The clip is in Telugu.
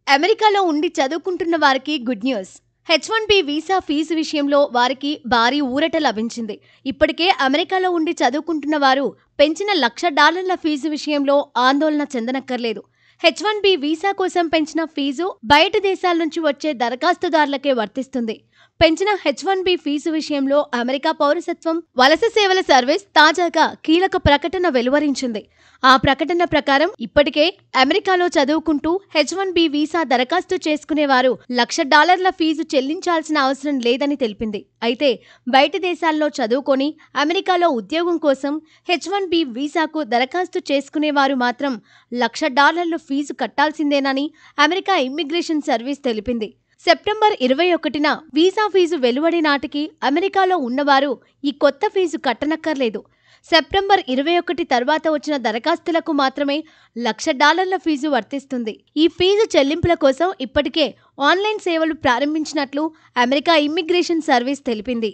అమెరికాలో ఉండి చదువుకుంటున్న వారికి good news. H1B visa fee విషయంలో వారికి భారీ ఊరట లభించింది. ఇప్పటికే అమెరికాలో ఉండి చదువుకుంటున్న వారు పెంచిన $1,00,000 ఫీజు విషయంలో ఆందోళన చెందనక్కర్లేదు. H1B వీసా కోసం పెంచిన ఫీజు బయట దేశాల నుంచి వచ్చే దరఖాస్తుదారులకే వర్తిస్తుంది. పెంచిన H1B ఫీజు విషయంలో అమెరికా పౌరసత్వం వలస సేవల సర్వీస్ తాజాగా కీలక ప్రకటన వెలువరించింది. ఆ ప్రకటన ప్రకారం ఇప్పటికే అమెరికాలో చదువుకుంటూ H1B వీసా దరఖాస్తు చేసుకునేవారు $1,00,000 ఫీజు చెల్లించాల్సిన అవసరం లేదని తెలిపింది. అయితే బయట దేశాల్లో చదువుకొని అమెరికాలో ఉద్యోగం కోసం H1B వీసాకు దరఖాస్తు చేసుకునేవారు మాత్రం $1,00,000 ఫీజు కట్టాల్సిందేనని అమెరికా ఇమ్మిగ్రేషన్ సర్వీస్ తెలిపింది. సెప్టెంబర్ 21న వీసా ఫీజు వెలువడి నాటికి అమెరికాలో ఉన్నవారు ఈ కొత్త ఫీజు కట్టనక్కర్లేదు. సెప్టెంబర్ 21 తర్వాత వచ్చిన దరఖాస్తులకు మాత్రమే $1,00,000 ఫీజు వర్తిస్తుంది. ఈ ఫీజు చెల్లింపుల కోసం ఇప్పటికే ఆన్లైన్ సేవలు ప్రారంభించినట్లు అమెరికా ఇమ్మిగ్రేషన్ సర్వీస్ తెలిపింది.